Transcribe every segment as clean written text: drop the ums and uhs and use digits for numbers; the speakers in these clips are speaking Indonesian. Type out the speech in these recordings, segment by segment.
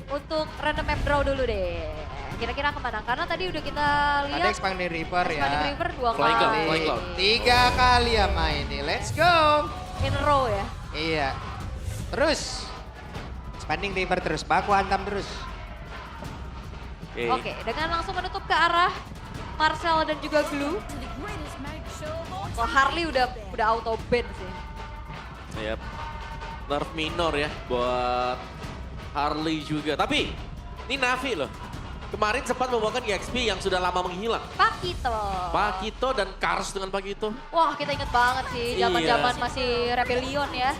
untuk random map draw dulu deh. Kira-kira kemana? Karena tadi udah kita Ada lihat Expanding River ya. Expanding River 2 Flying Cloud, kali. Flying Cloud. 3 kali ya main nih. Let's go. In a row ya. Iya. Terus. Expanding River terus. Baku hantam terus. Oke, dengan langsung menutup ke arah Marcel dan juga Glue. Wah, Harley udah auto ban sih. Yap. Nerf minor ya buat Harley juga. Tapi ini Navi loh. Kemarin sempat membawakan EXP yang sudah lama menghilang. Pakito. Pakito dan Kars dengan Pakito. Wah, kita inget banget sih zaman-zaman Iya. masih Rebellion ya.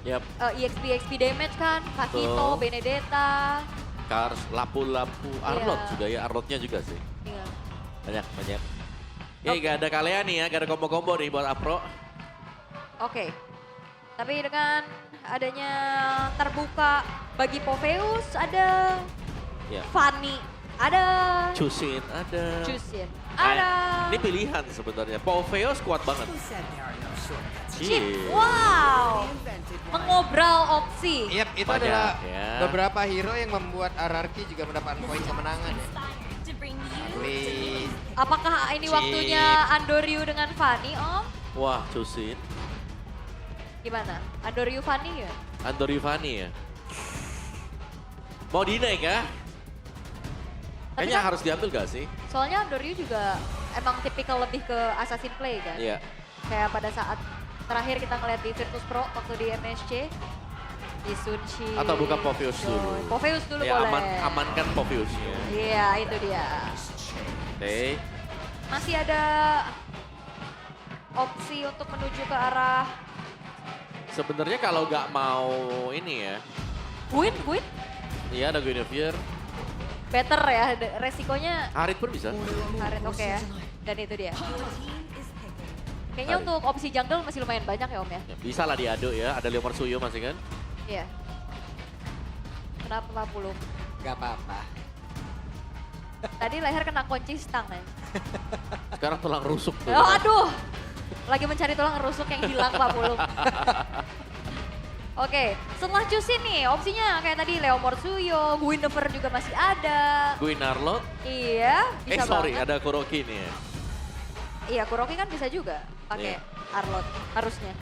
Yap. EXP damage kan, Pakito, Betul. Benedetta. Kars, Lapu-Lapu, Arlot Iya. sudah ya. Arlotnya juga sih. Iya. Banyak. Oke, gak ada kalian nih ya. Gak ada combo-combo nih buat Apro. Oke. Tapi dengan adanya terbuka bagi Poveus ada Ya. Fanny, ada Chusin ada. Jusin, Ah, ada Ini pilihan sebenarnya. Poveos kuat banget. Chip. Iya. Wow, mengobral opsi. Yap, itu Banyak, adalah ya. beberapa hero yang membuat RRQ juga mendapatkan poin kemenangan ya. Harley. Apakah ini Chip. waktunya Andoryu dengan Fanny, Om? Wah, Chusin. Gimana? Andoryu Fanny ya? Andor Yuvani ya. Mau dinaik ya? Tapi Kayaknya kan- harus diambil gak sih? Soalnya Andoryu juga emang tipikal lebih ke assassin play kan? Iya. Kayak pada saat terakhir kita ngeliat di Virtus Pro waktu di MSC. Di Sunshi. Atau buka Poveus dulu. Poveus dulu Ya, boleh. amankan Poveusnya. Iya, itu dia. Oke. Masih ada opsi untuk menuju ke arah Sebenarnya kalau nggak mau ini ya, Gwyn. iya ada Guinevere, Better ya, resikonya Harit pun bisa. Harit oke ya. Dan itu dia. Kayaknya Harit. untuk opsi jungle masih lumayan banyak ya Om ya? Ya, bisa lah diadu ya, ada Leomar Suyo masih kan. Iya. Kenapa 40? Gak apa-apa. Tadi leher kena kunci stang ya. Sekarang tulang rusuk tuh. Oh aduh, lagi mencari tulang rusuk yang hilang Pak Pulung. Oke, setelah Jusin nih opsinya kayak tadi Leo Morsuyo, Guinevere juga masih ada. Guin Arlot, Iya, bisa sorry banget. ada Kuroki nih ya. Iya, Kuroki kan bisa juga pakai Iya. Arlot harusnya.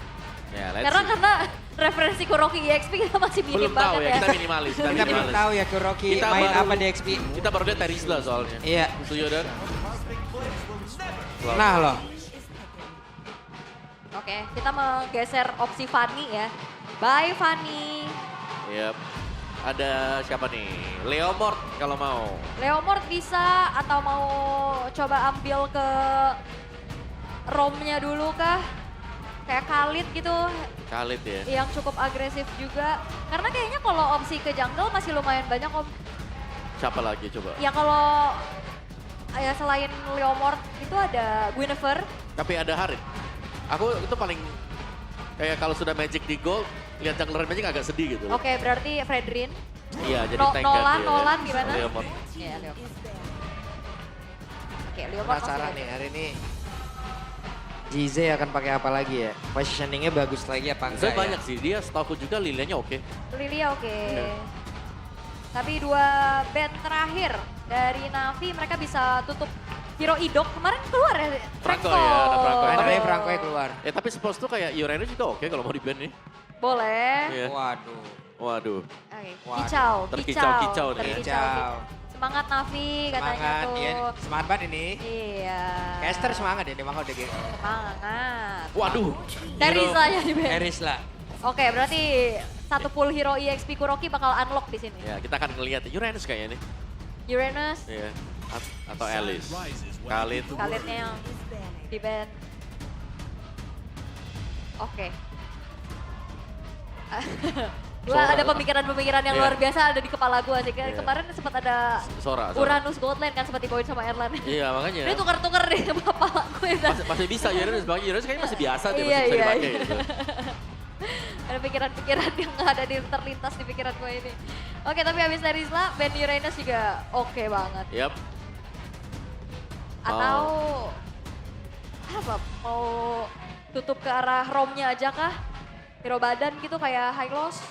Ya, let's Karena see. referensi Kuroki EXP kita masih minim Belum tahu banget ya, kita minimalis. Kita belum minimalis. tahu ya Kuroki Kita main baru- apa di XP. Kita baru lihat Terisla soalnya. Iya. Suyo dan Nah loh. Oke, kita menggeser opsi Fanny ya. Bye Fanny. Yap. Ada siapa nih? Leomord kalau mau. Leomord bisa atau mau coba ambil ke romnya dulu kah? Kayak Khalid gitu Khalid ya. yang cukup agresif juga. Karena kayaknya kalau opsi ke jungle masih lumayan banyak Om. Siapa lagi coba? Ya kalau ya selain Leomord itu ada Guinevere. Tapi ada Harit. Aku itu paling kayak kalau sudah Magic di gold, lihat jungler Magic agak sedih gitu. Oke, berarti Fredrin. Iya, jadi tank Nolan, dia. Nolan gimana? Leomord. Iya, Leomord. Oke, Leomord Penasaran masih nih ada. hari ini. Jize akan pakai apa lagi ya? Positioningnya bagus lagi apa enggak Saya ya? banyak sih, dia setahu juga Lilianya oke. Lilia oke. Iya. Tapi dua band terakhir dari Navi mereka bisa tutup Hero Idok. Kemarin keluar ya? Franco ya, ada Franco. Main Tapi- dari Franco yang keluar. Tapi suppose tuh kayak Uranus juga oke kalau mau di ban nih. Boleh. Iya. Waduh. Waduh. Oke, Waduh. Kicau, Terkicau-kicau nih. terkicau. Semangat Navi katanya Semangat, tuh. iya. Semangat banget ini. Iya. Caster semangat ya, dia mah udah gitu. Semangat. Waduh. Dari Hero- saya di band. Eris lah. Oke, berarti satu pool hero EXP Kuroki bakal unlock di sini. Ya, kita akan ngelihat Uranus kayaknya nih. Uranus, Iya. Atau Alice. Khalid. Khalidnya yang di band. Oke. Gua Sora. ada pemikiran-pemikiran yang Iya. luar biasa ada di kepala gua sih. Iya. Kemarin sempat ada Sora. Uranus Goldline kan sempat dibawain sama Erlan. Iya, makanya. Dia tuker-tuker deh kepala gue. Masih bisa Uranus, bang Uranus kayaknya masih biasa dia, Iya, masih bisa iya, dipakai iya. gitu. Ada pikiran-pikiran yang ada di terlintas di pikiran gue ini. Oke, tapi habis dari Isla, band Uranus juga oke banget. Yap. Atau apa? Mau tutup ke arah romnya aja kah? Hero badan gitu kayak high loss?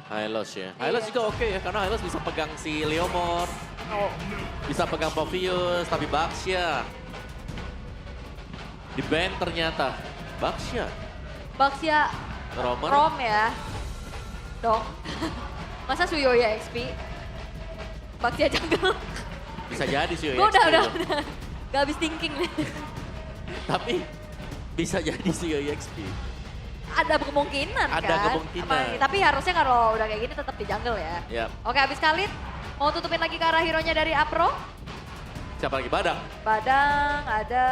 Hylos ya. Iya. Hylos juga oke ya, karena Hylos bisa pegang si Leomord, Oh, bisa pegang Povius, tapi Baxia di band ternyata. Baxia, Baxia Roman, Rom ya. Dong. Masa Suyoya XP? Baxia jungle. bisa jadi sih Gue udah. Gak habis thinking nih. Tapi bisa jadi sih EXP. Ada kemungkinan Ada kan? kemungkinan. Tapi harusnya kalau udah kayak gini tetap di jungle ya. Yap. Oke, habis Khalid. Mau tutupin lagi ke arah hero-nya dari Apro. Siapa lagi? Badang? Badang, ada.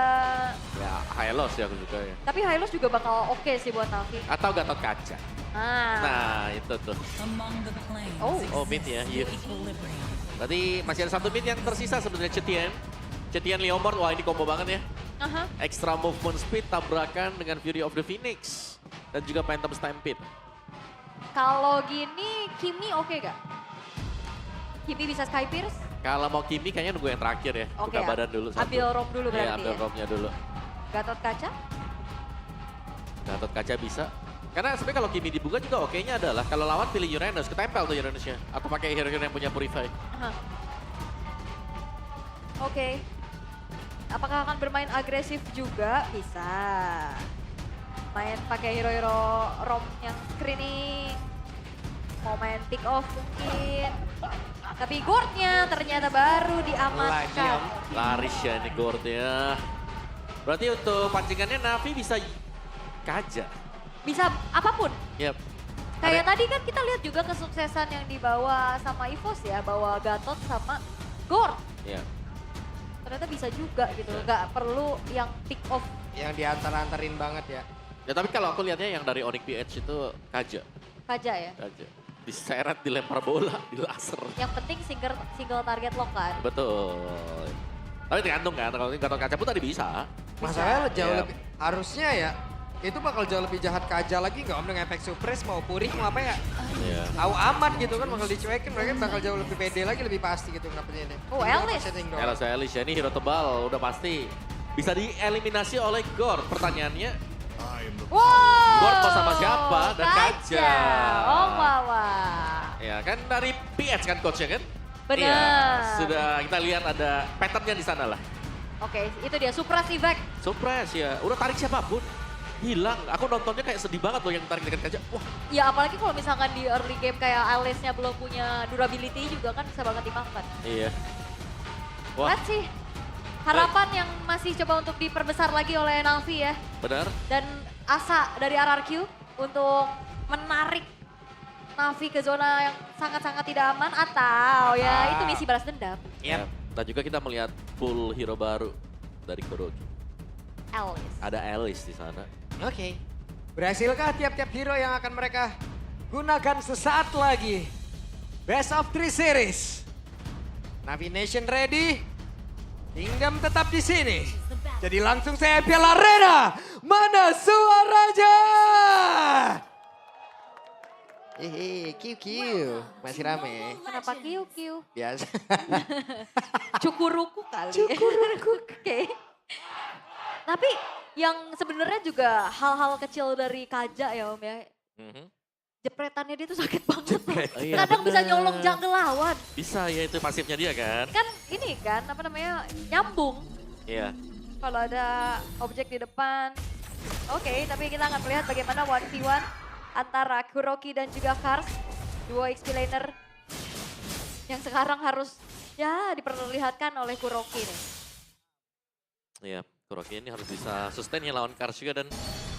Ya, Hylos ya aku suka ya. Tapi Hylos juga bakal oke sih buat Navi. Atau Gatot Kaca. Nah, itu tuh. Oh, mid ya. Iya. Berarti masih ada satu mid yang tersisa sebenarnya Cetian. Cetian Leomord, wah ini combo banget ya. Aha. Extra movement speed, tabrakan dengan Fury of the Phoenix. Dan juga Phantom Stampede. Kalau gini, Kimi oke gak? Kimi bisa Sky Pierce? Kalau mau Kimi kayaknya nunggu yang terakhir ya. Oke Buka ya. badan dulu. satu. Ambil Rom dulu Iya, berarti ambil ya? romnya dulu. Gatot Kaca? Gatot Kaca bisa. Karena sebenarnya kalau Kimi dibuka juga oke-nya adalah kalau lawan pilih Uranus, ketempel tuh Uranusnya. Atau pakai hero-hero yang punya Purify. Aha. Oke. Apakah akan bermain agresif juga? Bisa. Main pakai hero-hero Rom yang screening. Mau main pick off mungkin. Tapi Gordnya ternyata baru diamankan. Laris ya ini Gordnya. Berarti untuk pancingannya Navi bisa Kaja. Bisa apapun. Yap. Kayak tadi kan kita lihat juga kesuksesan yang dibawa sama Evos ya. Bawa Gatot sama Gord. Ya. Ternyata bisa juga gitu. Gak perlu yang pick off. Yang diantar-antarin banget ya. Ya tapi kalau aku lihatnya yang dari Onyx PH itu Kaja. Kaja ya. Kaja. Diseret, dilempar bola, di laser. Yang penting single target lock kan. Betul. Tapi tergantung kan, kalau ini Gatot Kaca pun tadi bisa. Masalahnya jauh Iya. lebih, harusnya ya, itu bakal jauh lebih jahat Kaja lagi nggak om dengan efek suppress mau purik mau apa ya. Iya. Tahu aman gitu kan bakal dicuekin, mereka bakal jauh lebih pede lagi, lebih pasti gitu ngapenya ini. Oh, Tinggal Alice. setting doang. Elas Elis ya, ini hero tebal, udah pasti. Bisa dieliminasi oleh Gord. Pertanyaannya, Wow. Gord mau sama siapa? Dan Kaja. Oh wawa. ya kan dari PH kan coachnya kan? Benar. Iya, sudah kita lihat ada patternnya di sana lah. Oke, itu dia Supras Effect. Surprise ya, udah tarik siapapun. Hilang, aku nontonnya kayak sedih banget loh yang tarik dengan Kaja. Wah, Ya apalagi kalau misalkan di early game kayak Alice-nya belum punya durability juga kan bisa banget dimakan. iya. Wah, Lihat sih. Harapan yang masih coba untuk diperbesar lagi oleh Navi ya. benar. Dan asa dari RRQ untuk menarik Navi ke zona yang sangat-sangat tidak aman atau ya itu misi balas dendam. Ya, dan juga kita melihat full hero baru dari Kuroki. Alice. Ada Alice di sana. Oke. Berhasilkah tiap-tiap hero yang akan mereka gunakan sesaat lagi? Best of 3 series. Navi Nation ready? Kingdom tetap di sini. Jadi langsung saya Piala Arena. Mana suaranya? QQ. Masih rame. Kenapa kiu-kiu? Biasa. Cukuruku kali. Cukuruku. Oke. Tapi yang sebenarnya juga hal-hal kecil dari Kaja ya Om ya. Jepretannya dia tuh sakit banget. Oh, iya, Kadang bisa bener. nyolong jungle lawan. Bisa ya, itu pasifnya dia kan. Kan ini kan apa namanya nyambung. Iya. Kalau ada objek di depan. Oke, tapi kita akan melihat bagaimana 1v1 antara Kuroki dan juga Kars. Duo XP laner yang sekarang harus ya diperlihatkan oleh Kuroki nih. Iya, Kuroki ini harus bisa sustain ya lawan Kars juga dan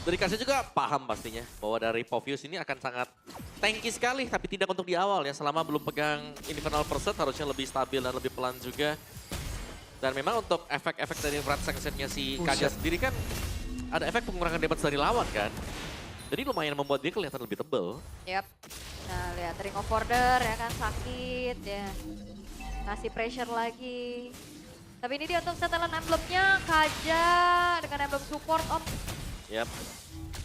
dari Karsnya juga paham pastinya bahwa dari Povius ini akan sangat tanky sekali tapi tidak untuk di awal ya selama belum pegang Infernal Pursuit harusnya lebih stabil dan lebih pelan juga. Dan memang untuk efek-efek dari Wrath Sanction-nya si Kaja sendiri kan ada efek pengurangan damage dari lawan kan. Jadi lumayan membuat dia kelihatan lebih tebel. Yap. Nah lihat Ring of Order ya kan sakit ya. Ngasih pressure lagi. Tapi ini dia untuk setelan emblemnya Kaja dengan emblem support Om. Yap.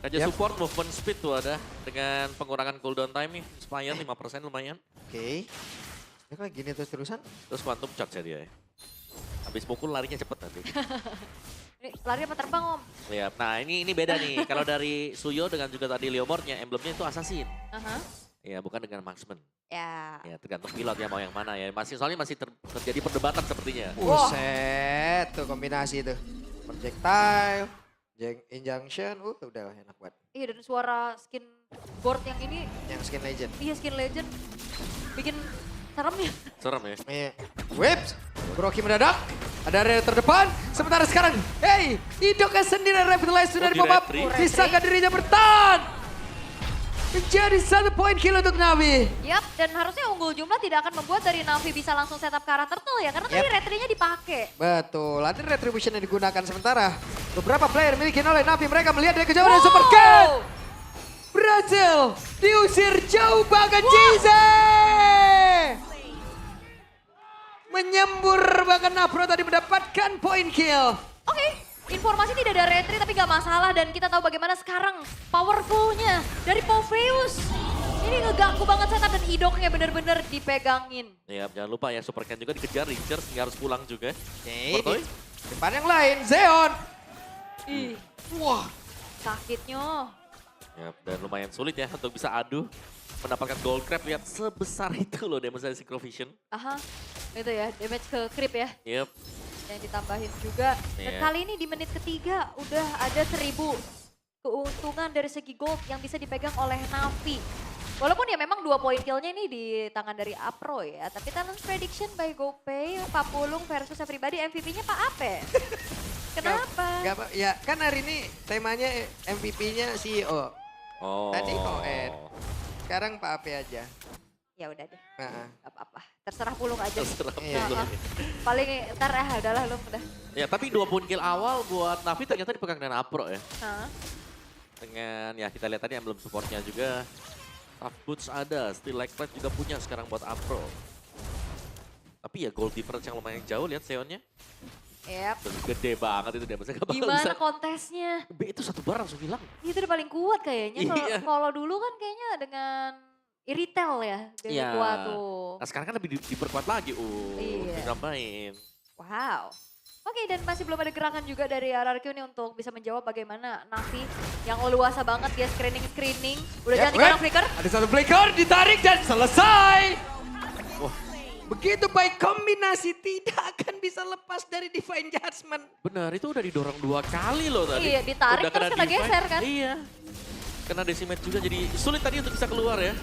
Kaja support movement speed tuh ada dengan pengurangan cooldown time nih. Inspire 5% lumayan. Oke. Ini kalau gini terus-terusan. Terus quantum charge ya dia ya. Habis pukul larinya cepet nanti. Ini lari apa terbang Om? Lihat, nah ini beda nih. Kalau dari Suyo dengan juga tadi Leomordnya, emblemnya itu assassin. Aha. Ya bukan dengan marksman. Ya. Ya tergantung pilot ya mau yang mana ya. Soalnya masih terjadi perdebatan sepertinya. Buset, tuh kombinasi tuh. Projectile, injunction, udah enak banget. Iya, dan suara skin board yang ini, Yang skin legend. iya skin legend, bikin serem ya. Serem ya. Iya. Whips, Kuroki mendadak. Ada area terdepan. Sementara sekarang, hey, Idoka sendiri Revitalize sudah Oh, di di pop up. retri. Bisakah dirinya bertahan? Menjadi 1 poin kill untuk Navi. Yap, dan harusnya unggul jumlah tidak akan membuat dari Navi bisa langsung setup ke arah turtle ya, karena tadi Yap. retrinya dipakai. Betul, nanti retribution yang digunakan sementara. Beberapa player miliki oleh Navi, mereka melihat dari kejauhan dan super cut. Berhasil diusir jauh bahkan Jize. Menyembur bahkan Nafro tadi mendapatkan poin kill. Oke, informasi tidak ada retri tapi gak masalah, dan kita tahu bagaimana sekarang powerfulnya dari Popheus. Ini ngeganggu banget setup dan idoknya bener-bener dipegangin. Ya jangan lupa ya Super Ken juga dikejar Rangers hingga harus pulang juga. Oke, Portoy. di depan yang lain, Zeon. Ih, Wah, sakitnya. Ya, dan lumayan sulit ya untuk bisa adu mendapatkan gold crab. Lihat sebesar itu loh damage dari Synchrovision. Aha, itu ya, damage ke creep ya. Yep. Yang ditambahin juga. Dan Iya. kali ini di menit ketiga udah ada 1000 keuntungan dari segi gold yang bisa dipegang oleh Navi. Walaupun ya memang 2 poin killnya ini di tangan dari Apro ya. Tapi talent prediction by GoPay, Pak Pulung versus everybody, MVP-nya Pak Ape. Kenapa? Gak apa, ya kan hari ini temanya MVP-nya CEO. Oh. Tadi ON. Sekarang Pak Ape aja. Ya udah deh, Nah, gak apa-apa. Terserah Pulung aja. Terserah Iya. Pulung. Paling ntar udahlah lu udah. Ya tapi 2 poin kill awal buat Navi ternyata dipegang dengan Apro ya. Hah? Dengan ya kita lihat tadi emblem supportnya juga. Tough Boots ada, Still Like Light juga punya sekarang buat Apro. Tapi ya gold difference yang lumayan jauh, lihat Seonnya. Yep. Gede banget itu dia, masa gak bakal Gimana bisa. kontesnya? B itu 1 bar langsung hilang. Itu udah paling kuat kayaknya. Iya. Kalau dulu kan kayaknya dengan Iritel ya, dari Iya. kuat tuh. Nah sekarang kan lebih diperkuat lagi, Iya. ditambahin. Wow. Oke, dan masih belum ada gerakan juga dari RRQ nih untuk bisa menjawab bagaimana Navi yang leluasa banget dia screening. Udah Yep, cantik orang wait. flicker. Ada satu flicker, ditarik dan selesai. Wah Begitu baik kombinasi, tidak akan bisa lepas dari Divine Judgment. benar, itu udah didorong 2 kali loh tadi. Iya, ditarik Udah terus kena divide. geser kan? Iya. Kena decimate juga jadi sulit tadi untuk bisa keluar ya.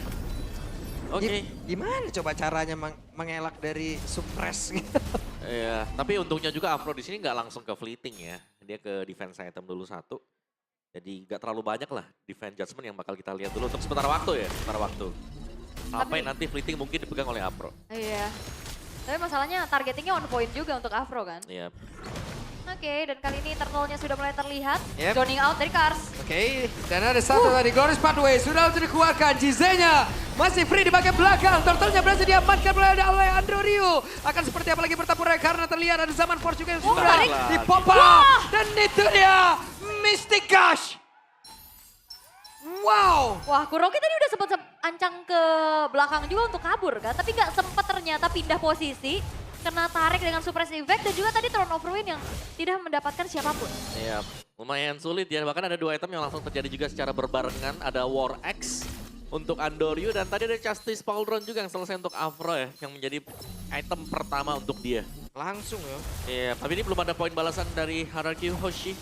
Oke. Gimana coba caranya mengelak dari suppress gitu? Iya, tapi untungnya juga Afro di sini nggak langsung ke fleeting ya. Dia ke defense item dulu 1. Jadi nggak terlalu banyak lah defense judgment yang bakal kita lihat dulu untuk sementara waktu ya, sementara waktu. Sampai Tapi- nanti fleeting mungkin dipegang oleh Afro. Iya. Tapi masalahnya targetingnya on point juga untuk Afro kan. Iya. Oke, dan kali ini turtle-nya sudah mulai terlihat. Yep. Zoning out dari Cars. Oke, dan ada satu tadi, Glorious Pathway sudah untuk dikeluarkan. Jizenya masih free di bagian belakang. Turtle-nya berhasil diamankan oleh Andrew Ryu. Akan seperti apa lagi bertaburnya karena terlihat ada Zaman Force juga yang Oh, sudah menarik. di pop up. Dan itu dia, Mystic Gush. Wow. Wah, Kuroki tadi udah sempat ancang ke belakang juga untuk kabur kan. Tapi nggak sempat ternyata pindah posisi. Kena tarik dengan suppress effect dan juga tadi turn of ruin yang tidak mendapatkan siapapun. Iya, lumayan sulit ya. Bahkan ada 2 item yang langsung terjadi juga secara berbarengan. Ada War Axe untuk Andoryu dan tadi ada Justice Pauldron juga yang selesai untuk Afro ya. Yang menjadi item pertama untuk dia. Langsung ya. Iya, tapi ini belum ada poin balasan dari Hierarchy Hoshi.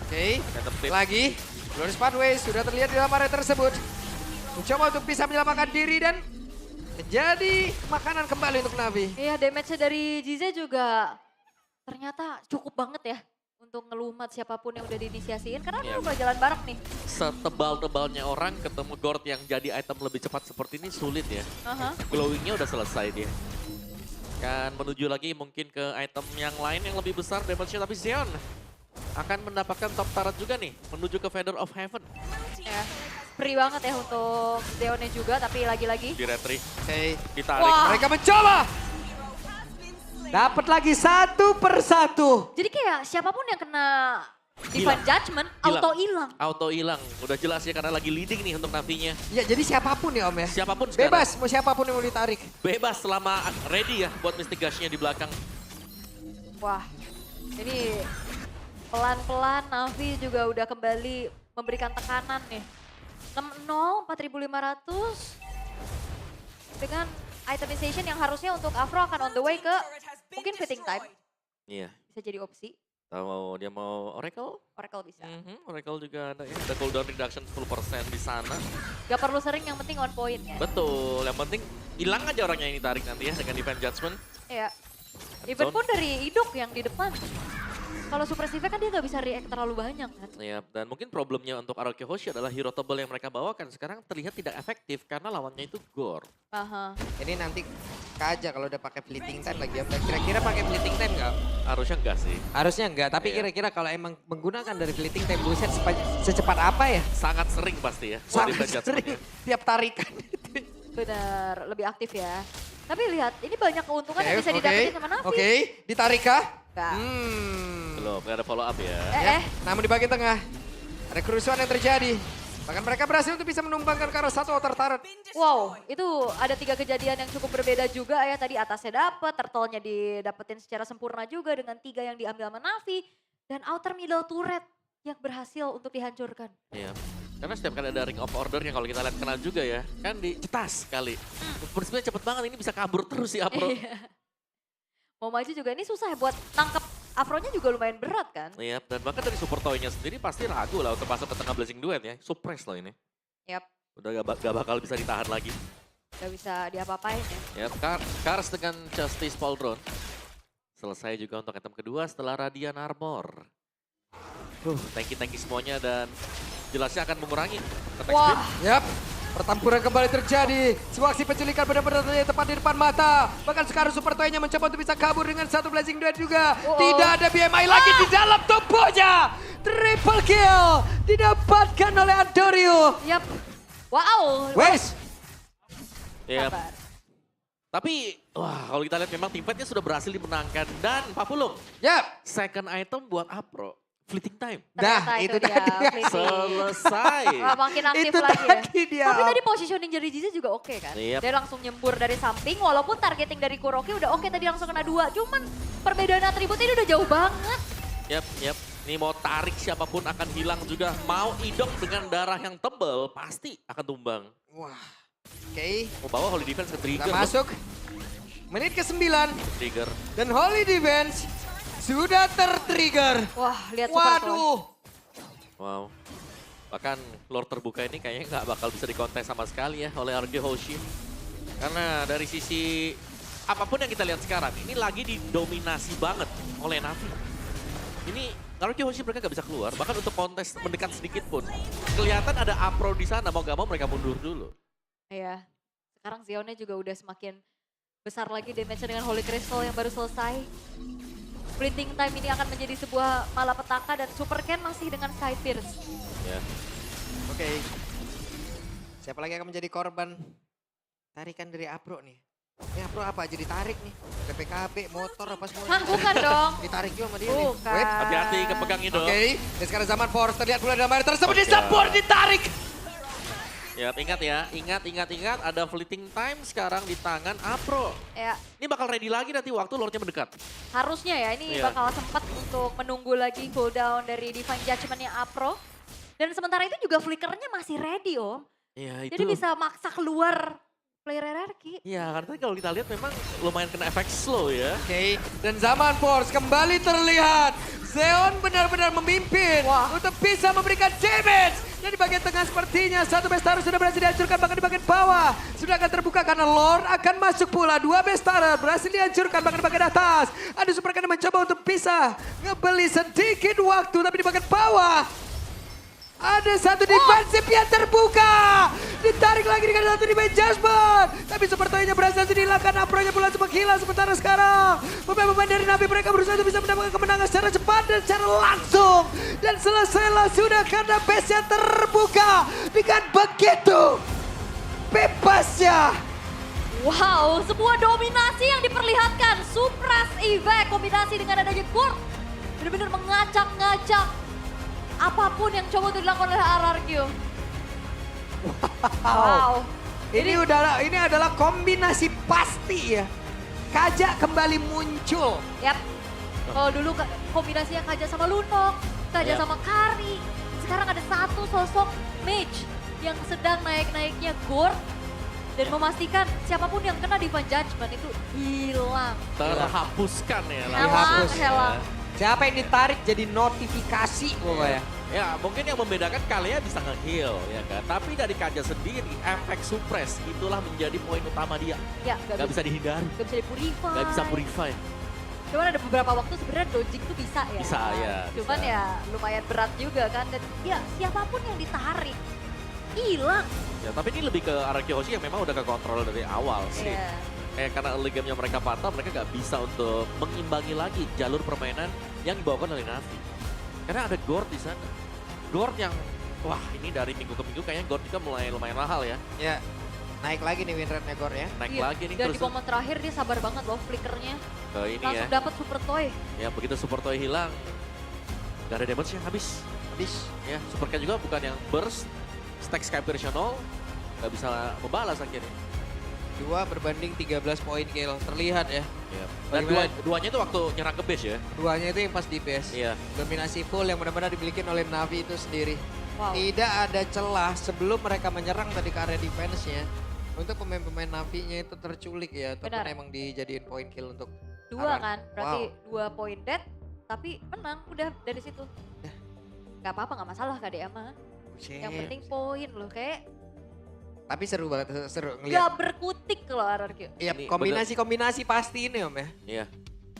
Oke, Item tip. lagi. Glorious Pathway sudah terlihat di dalam area tersebut. Mencoba untuk bisa menyelamatkan diri dan menjadi makanan kembali untuk Navi. Iya, damage-nya dari Jize juga ternyata cukup banget ya. Untuk ngelumat siapapun yang udah diinisiasiin. Karena Iya. udah jalan bareng nih. Setebal-tebalnya orang ketemu Gord yang jadi item lebih cepat seperti ini sulit ya. Aha. Glowingnya udah selesai dia. Kan menuju lagi mungkin ke item yang lain yang lebih besar damage-nya. Tapi Zeon akan mendapatkan top turret juga nih. Menuju ke Feather of Heaven. Ya, free banget ya untuk Zeonnya juga. Tapi lagi-lagi. Di retri, Oke, ditarik. Wah. mereka mencoba. Dapat lagi satu persatu. Jadi kayak siapapun yang kena Divine Judgment, Hilang. auto hilang. Auto hilang. Udah jelas ya karena lagi leading nih untuk Navi-nya. Ya jadi siapapun ya Om ya. Siapapun sekarang. Bebas, mau siapapun yang mau ditarik. Bebas selama ready ya buat Mystic Gush-nya di belakang. Wah, ini pelan-pelan Navi juga udah kembali memberikan tekanan nih. 6-0, 4.500. dengan itemization yang harusnya untuk Afro akan on the way ke mungkin fitting time. Iya. Bisa jadi opsi. Dia mau Oracle? Oracle bisa. Oracle juga ada ya. Ada cooldown reduction 10% di sana. Gak perlu sering, yang penting on point ya. Betul, yang penting hilang aja orangnya yang ditarik nanti ya dengan Divine Judgment. Iya. Even pun dari Idok yang di depan. Kalau Super Steve kan dia gak bisa react terlalu banyak kan. Iya, dan mungkin problemnya untuk Aroke Hoshi adalah hero tebal yang mereka bawakan sekarang terlihat tidak efektif karena lawannya itu Gore. Aha. Ini nanti Kaja kalau udah pakai fleeting time lagi apa? Kira-kira pakai fleeting time nggak? Harusnya enggak sih. Harusnya enggak, tapi Iya. kira-kira kalau emang menggunakan dari fleeting time buset secepat apa ya? Sangat sering pasti ya. Sangat Divine Judgment-nya. sering tiap tarikan. Benar, lebih aktif ya. Tapi lihat, ini banyak keuntungan yang bisa didapetin sama Navi. Oke, ditarik kah? Nggak. Belum, nggak ada follow up ya. Ya, namun di bagian tengah ada kerusuhan yang terjadi. Bahkan mereka berhasil untuk bisa menumbangkan ke arah satu outer turret. Wow, itu ada 3 kejadian yang cukup berbeda juga ya. Tadi atasnya dapet, turtle-nya didapetin secara sempurna juga dengan 3 yang diambil sama Navi. Dan outer middle turret yang berhasil untuk dihancurkan. Iya. Karena setiap kali ada ring of order yang kalau kita lihat kenal juga ya, kan dicetas kali. Sebenarnya cepet banget, ini bisa kabur terus si Apro. Iya. Mau maju juga ini susah ya buat nangkep Afronya juga lumayan berat kan. Iya, dan bahkan dari super toy-nya sendiri pasti ragu lah untuk masuk ke tengah Blazing Duet ya. Suppress loh ini. Yap, Udah gak bakal bisa ditahan lagi. gak bisa diapa-apain ya. Ya, Kars dengan Justice Pauldron. Selesai juga untuk item kedua setelah Radiant Armor. Tanki-tanki semuanya dan jelasnya akan mengurangi attack speed. Wah, Yap, pertempuran kembali terjadi. Sebuah aksi penculikan benar-benar terjadi tepat di depan mata. Bahkan sekarang Super Toy-nya mencoba untuk bisa kabur dengan satu Blazing Duet juga. Tidak ada BMI lagi di dalam tubuhnya. Triple kill didapatkan oleh Andorio. yap. Wow. Wes, Iya. Sabar. Tapi, wah kalau kita lihat memang tim fight-nya sudah berhasil dimenangkan. Dan Pak Pulung, yap. second item buat Apro. Fleeting time. Ternyata Nah, itu dia, tadi. fleeting. Selesai. Wah, makin aktif Itu lagi ya. tadi dia. Tapi tadi positioning dari Jizi juga oke kan. Yep. Dia langsung nyembur dari samping walaupun targeting dari Kuroki udah oke tadi langsung kena 2. Cuman perbedaan atribut ini udah jauh banget. Yap. Ini mau tarik siapapun akan hilang juga. Mau idok dengan darah yang tebal, pasti akan tumbang. Wah, oke. Mau bawa Holy Defense ke trigger. Kita loh. masuk. Menit ke-9 Trigger. dan Holy Defense sudah tertrigger. Wah, lihat Super Toy. Waduh. Wow. Bahkan floor terbuka ini kayaknya nggak bakal bisa dikontes sama sekali ya oleh RG Hoshi. Karena dari sisi apapun yang kita lihat sekarang, ini lagi didominasi banget oleh Navi. Ini RG Hoshi mereka nggak bisa keluar, bahkan untuk kontes mendekat sedikit pun. Kelihatan ada Apro di sana, mau nggak mau mereka mundur dulu. Iya. Sekarang Zionnya juga udah semakin besar lagi damage dengan Holy Crystal yang baru selesai. Fleeting time ini akan menjadi sebuah malapetaka dan Super Ken masih dengan Sky Pierce. Ya. Oke. Siapa lagi akan menjadi korban tarikan dari Apro nih? Ini Apro apa aja ditarik nih? PPKB, motor apa semua. Hah, bukan dong. Ditarik juga sama dia nih. Bukan. Wait. Hati-hati kepegang itu. Oke, dan sekarang zaman Force terlihat pula dalam air tersebut Oke. disembur, ditarik. Ya, ingat ya, ingat ada fleeting time sekarang di tangan Apro. Ya, Ini bakal ready lagi nanti waktu lordnya mendekat. harusnya ya ini Iya. bakal sempat untuk menunggu lagi cooldown dari Divine Judgment-nya Apro. Dan sementara itu juga flickernya masih ready Om. Ya itu. Jadi bisa maksa keluar player hierarchy. Ya, karena tadi kalau kita lihat memang lumayan kena efek slow ya. Oke, dan zaman Force kembali terlihat. Zeon benar-benar memimpin Wah. untuk bisa memberikan damage. Dan di bagian tengah sepertinya satu Bestara sudah berhasil dihancurkan, bahkan di bagian bawah sudah akan terbuka karena Lord akan masuk pula. 2 Bestara berhasil dihancurkan, bahkan di bagian atas ada Super Ken yang mencoba untuk bisa ngebeli sedikit waktu, tapi di bagian bawah ada satu defensif yang terbuka. Ditarik lagi dengan satu Divine Judgment. Tapi Super Toy-nya berhasil dihilangkan. Apro-nya pula sempat hilang sementara sekarang. Pemain-pemain dari Navi mereka berusaha untuk bisa mendapatkan kemenangan secara cepat dan secara langsung. Dan selesailah sudah karena base-nya terbuka. Dengan begitu bebasnya. Wow, sebuah dominasi yang diperlihatkan. Supras Evac kombinasi dengan adanya Gord. Benar-benar mengacak-ngacak apapun yang coba untuk dilakukan oleh RRQ. Wow. Ini adalah kombinasi pasti ya. Kaja kembali muncul. Yap. Kalau dulu kombinasinya Kaja sama Lunok, Kaja Yap. sama Kari. Sekarang ada satu sosok mage yang sedang naik-naiknya Gord. Dan memastikan siapapun yang kena Divine Judgment itu hilang. Terhapuskan ya. Dihapus. Helang. Siapa yang ditarik jadi notifikasi pokoknya. Ya mungkin yang membedakan Kalia bisa nge-heal ya kan. Tapi dari Kaja sendiri efek suppress itulah menjadi poin utama dia. Ya, Gak bisa dihindari. Gak bisa di-purify. Gak bisa purify. Cuman ada beberapa waktu sebenarnya dodging tuh bisa ya. Bisa, ya, Cuman bisa. ya lumayan berat juga kan. Dan ya siapapun yang ditarik hilang. Ya, tapi ini lebih ke Araki Hoshi yang memang udah kekontrol dari awal sih. Iya. Karena early game-nya mereka patah, mereka gak bisa untuk mengimbangi lagi jalur permainan yang dibawakan oleh Navi. Karena ada Gord di sana. Gord yang, wah ini dari minggu ke minggu kayaknya Gord juga mulai lumayan mahal ya. Ya, naik lagi nih win rate Negor ya. Naik Iya, lagi nih dan terus di momen terakhir dia sabar banget loh flickernya. ke ini Langsung ya. dapat super toy. Ya begitu Super Toy hilang, gak ada damage yang habis. Habis. Ya, Super Cat juga bukan yang burst, stack Sky Personal, gak bisa membalas akhirnya. 2 berbanding 13 poin kill. Terlihat ya. Ya. Dan Bagaimana? duanya itu waktu nyerang ke base ya. Duanya itu yang pas di base. Iya. Dominasi full yang benar-benar dimiliki oleh Navi itu sendiri. Wow. Tidak ada celah sebelum mereka menyerang tadi ke area defense-nya. Untuk pemain-pemain Navi-nya itu terculik ya. Ataupun Benar. emang dijadiin point kill untuk 2 Aran. kan, berarti 2 poin dead. Tapi menang udah dari situ. Gak apa-apa, gak masalah KDA mah. Buset. Yang penting poin loh, kayak Tapi seru banget, seru gak ngeliat. berkutik loh RRQ. Iya, Ini kombinasi-kombinasi pasti ini om ya. Iya.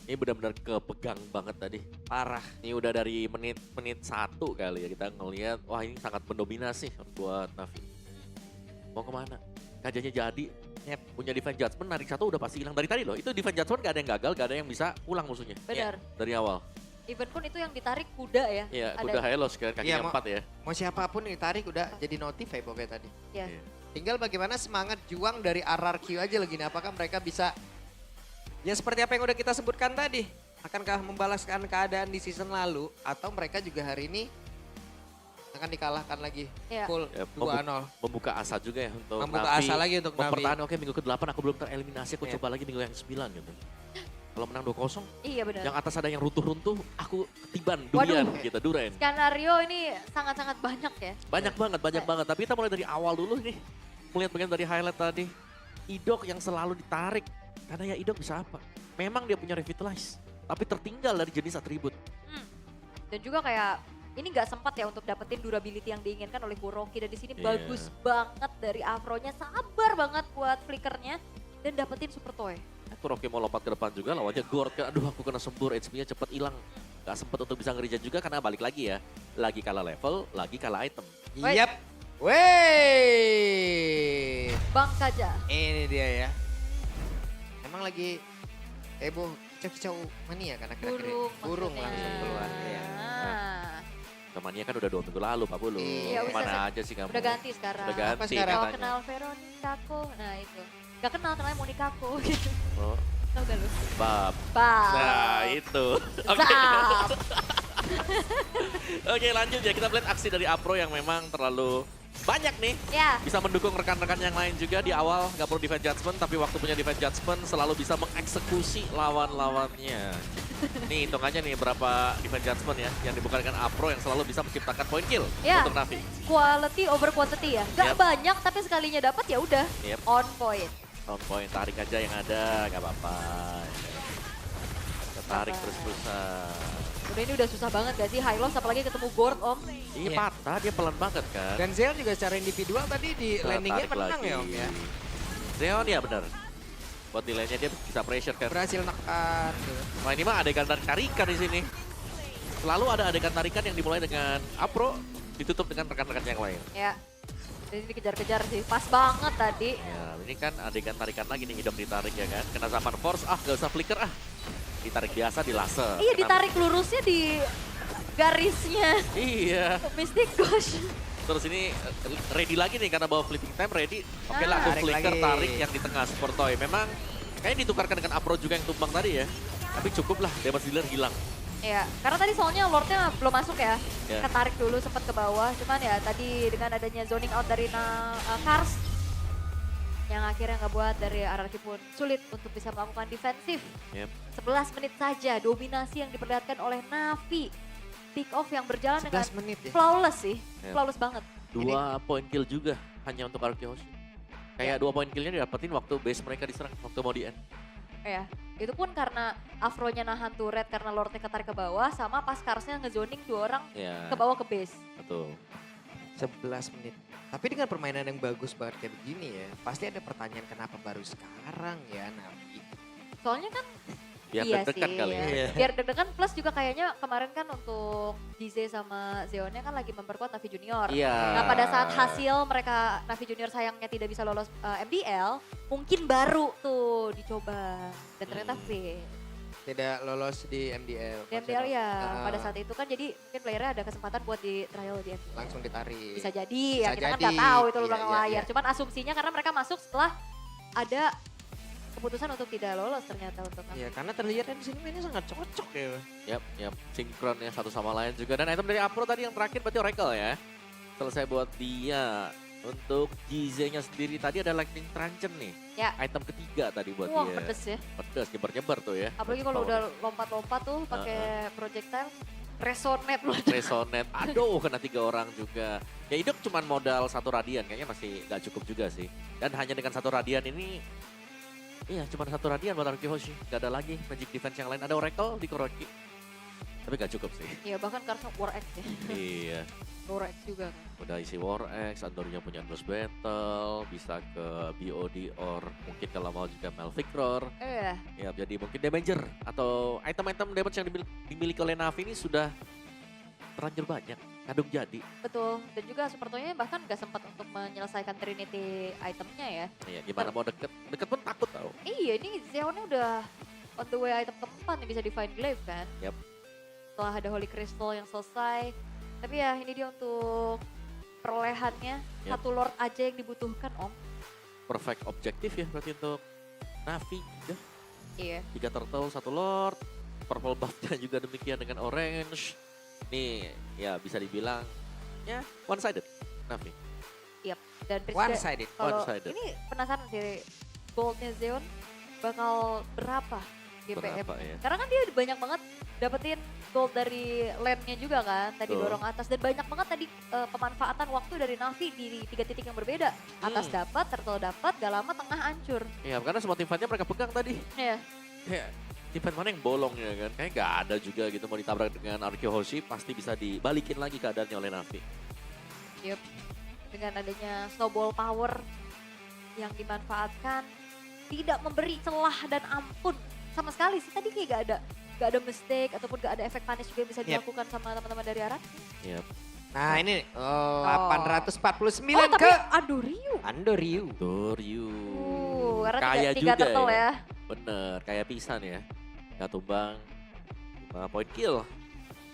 Ini benar-benar kepegang banget tadi. Parah. Ini udah dari menit 1 kali ya kita ngelihat, wah ini sangat mendominasi buat Navi. Mau kemana? Kajanya jadi, punya Divine Judgment, narik satu udah pasti hilang dari tadi loh. Itu Divine Judgment gak ada yang gagal, gak ada yang bisa pulang musuhnya. Benar. Dari awal. Even pun itu yang ditarik kuda ya. Iya, Ada- udah Helos kan, kakinya Iya, 4 ya. Mau siapapun yang ditarik udah jadi notif ya pokoknya tadi. Iya. Iya. Tinggal bagaimana semangat juang dari RRQ aja lagi nih. Apakah mereka bisa, ya seperti apa yang udah kita sebutkan tadi. Akankah membalaskan keadaan di season lalu. Atau mereka juga hari ini akan dikalahkan lagi Iya. full Ya, 2-0. Membuka asa juga ya untuk Membuka Navi. asa lagi untuk Navi. Mempertahankan, oke minggu ke-8 aku belum tereliminasi, aku Iya. coba lagi minggu yang 9 gitu. Kalau menang 2-0, Iya benar. yang atas ada yang runtuh-runtuh, aku ketiban, Waduh. durian gitu, duren. Skenario ini sangat-sangat banyak ya. Banyak banget, banget. Tapi kita mulai dari awal dulu nih. Melihat bagian dari highlight tadi. Idok yang selalu ditarik. Karena ya Idok bisa apa? Memang dia punya Revitalize. Tapi tertinggal dari jenis atribut. Dan juga kayak ini nggak sempat ya untuk dapetin durability yang diinginkan oleh Kuroki. Dan di sini Iya. bagus banget dari Afronya, sabar banget buat flickernya dan dapetin super toy. Kuroki mau lompat ke depan juga, lawannya Gord kan. Aduh aku kena sembur, HP-nya cepet hilang. Gak sempet untuk bisa ngerijat juga karena balik lagi ya. Lagi kalah level, lagi kalah item. Wait. Yap. Wey. Bang saja. Ini dia ya. Emang lagi heboh kicau-kicau mania kan akhir-akhir ini. Burung maksudnya. langsung keluar. Iya. Ah, Temannya kan udah 2 minggu lalu Pak Bulu. Iya, Kemana aja sih kamu? udah ganti sekarang. Udah ganti Apa sekarang? Kalau katanya. kenal Veronica nah itu. Gak kenal, kenalnya Monica ko gitu. Oh, Tau gak lu? bab. Bang. Nah itu. Oke. Zap. Oke lanjut ya, kita melihat aksi dari Apro yang memang terlalu banyak nih. Ya, Bisa mendukung rekan-rekan yang lain juga di awal, nggak perlu defense judgment, tapi waktu punya defense judgment selalu bisa mengeksekusi lawan-lawannya. Nih hitungannya nih berapa defense judgment ya, yang dibuka dengan Apro yang selalu bisa menciptakan point kill Ya. untuk Navi. quality over quantity ya. Gak Yep. banyak tapi sekalinya dapat ya udah Yep. on point. On point, tarik aja yang ada, nggak apa-apa. Kita tarik Apa? terus-terusan. Udah ini udah susah banget gak sih high loss apalagi ketemu Gord om. Iya Iya. patah, dia pelan banget kan. Dan Zel juga secara individual tadi di landingnya Tarik menang lagi. ya om ya. Zeon ya benar. Buat di lane-nya dia bisa pressure kan. Berhasil nekan. Gitu. Nah ini mah adegan tarikan di sini. Selalu ada adegan tarikan yang dimulai dengan Apro, ditutup dengan rekan-rekan yang lain. Ya. Jadi dikejar-kejar sih. Pas banget tadi. Ya ini kan adegan tarikan lagi nih, hidup ditarik ya kan. Kena zaman force, gak usah flicker Ditarik biasa di laser. Iya Kena- ditarik lurusnya di garisnya. Iya. Mystic Gosh. Terus ini ready lagi nih karena bawa flipping time ready. Oke lah aku Tarik flicker lagi. tarik yang di tengah Super Toy. Memang kayaknya ditukarkan dengan Apro juga yang tumbang tadi ya. Tapi cukup lah, damage dealer hilang. Ya, karena tadi soalnya Lordnya belum masuk ya. Ya. Ketarik dulu sempat ke bawah. Cuman ya tadi dengan adanya zoning out dari Kars. Yang akhirnya nggak buat dari RRQ pun sulit untuk bisa melakukan defensif. Yep. 11 menit saja dominasi yang diperlihatkan oleh Navi. Pick off yang berjalan 11 dengan menit ya. flawless sih. Yep. Flawless banget. 2 point kill juga hanya untuk Arkehoshi. Kayak 2 poin killnya didapetin waktu base mereka diserang, waktu mau di end. Ya, itu pun karena Afronya nahan turret karena Lordnya ketarik ke bawah sama pas Karsnya ngezoning 2 orang Ya, ke bawah ke base. betul. 11 menit. Tapi dengan permainan yang bagus banget kayak begini ya, pasti ada pertanyaan kenapa baru sekarang ya Navi. Soalnya kan Biar iya deg-degan sih, kali ya. ya. Biar deg-degan plus juga kayaknya kemarin kan untuk Gize sama Zeonnya kan lagi memperkuat Navi Junior. Iya. Nah pada saat hasil mereka Navi Junior sayangnya tidak bisa lolos MDL, mungkin baru tuh dicoba. Dan ternyata fail. Tidak lolos di MDL. Di MDL ya, Ah, pada saat itu kan jadi mungkin playernya ada kesempatan buat di trial di MDL. langsung ditarik. Bisa jadi ya, Bisa kita kan jadi. nggak tahu itu Iya, belakang iya, layar. iya. Cuman asumsinya karena mereka masuk setelah ada keputusan untuk tidak lolos ternyata untuk Iya, karena terlihat di sini mainnya sangat cocok ya. Yap, sinkron ya satu sama lain juga. Dan item dari Apro tadi yang terakhir berarti Oracle ya. Selesai buat dia. Untuk GZ-nya sendiri tadi ada Lightning Truncheon nih. Ya. Item ketiga tadi buat wah dia. pedes ya. Pedes, nyebar-nyebar tuh ya. Apalagi kalau udah lompat-lompat tuh pakai projectile, resonate loh. Resonate, aduh kena 3 orang juga. Ya hidup cuman modal 1 radian, kayaknya masih gak cukup juga sih. Dan hanya dengan 1 radian ini, iya cuma 1 radian buat Aruki Hoshi. Gak ada lagi magic defense yang lain, ada Oracle di Kuroki. Tapi gak cukup sih. Iya bahkan karena War X ya. Iya, War X juga kan. udah isi War X, Andorinya punya Endless Battle, bisa ke BOD or mungkin kalau mau juga Melvic Roar. Ya jadi mungkin Damager atau item-item damage yang dimiliki oleh Navi ini sudah terlanjur banyak, kadung jadi. Betul. Dan juga Supertoy bahkan gak sempat untuk menyelesaikan Trinity itemnya ya. Iya, gimana mau deket pun takut tau. Iya ini Zeonnya udah on the way item keempat nih bisa Divine Glaive kan. Yap. Setelah ada Holy Crystal yang selesai. Tapi ya ini dia untuk perolehannya. Yap. 1 Lord aja yang dibutuhkan Om. Perfect objektif ya berarti untuk Navi juga. Iya. 3 turtle, 1 lord. Purple buff-nya juga demikian dengan orange. Nih ya bisa dibilang ya one sided Navi. Dan One Prisca, sided. kalau One-sided. ini penasaran sih goldnya Zeon bakal berapa GPM? Berapa ya? Karena kan dia banyak banget dapetin gold dari lane-nya juga kan, tadi Betul. dorong atas dan banyak banget tadi pemanfaatan waktu dari Navi di 3 titik yang berbeda. Atas dapat, turtle dapat, gak lama tengah hancur. Iya karena semua tim fight-nya mereka pegang tadi. Ya, Ya, tim fight mana yang bolong ya kan? Kayaknya nggak ada juga gitu mau ditabrak dengan Aruki Hoshi pasti bisa dibalikin lagi keadaannya oleh Navi. yup. Dengan adanya snowball power yang dimanfaatkan, tidak memberi celah dan ampun sama sekali sih. Tadi kayak gak ada mistake ataupun gak ada efek punish juga yang bisa Yep. dilakukan sama teman-teman dari Aran. Iya. Nah ini 849 Oh tapi ke Andoriu. Andoriu. Doryu. Karena Kaya tiga juga turtle ya. Bener, kayak pisan ya. Gak tumbang, 5 point kill.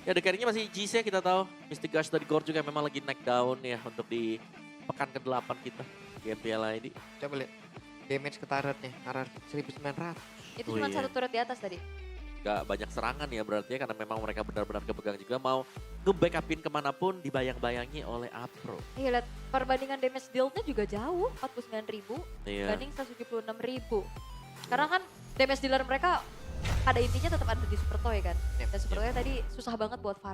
Ya the carry-nya masih GC kita tahu. Mystic Gush dari Gore juga memang lagi naik down ya untuk di pekan ke-8 kita di MPL ID. Coba lihat damage ke turretnya, arah 1900. Itu Oh cuma iya. 1 turret di atas tadi. Gak banyak serangan ya berarti ya karena memang mereka benar-benar kepegang juga mau nge-backupin kemanapun dibayang-bayangi oleh Apro. Iya lihat perbandingan damage deal-nya juga jauh, 49.000 Iya. banding 176.000. Karena kan damage dealer mereka pada intinya tetap ada di Supertoy kan. Yep. Dan Supertoy tadi susah banget buat farm.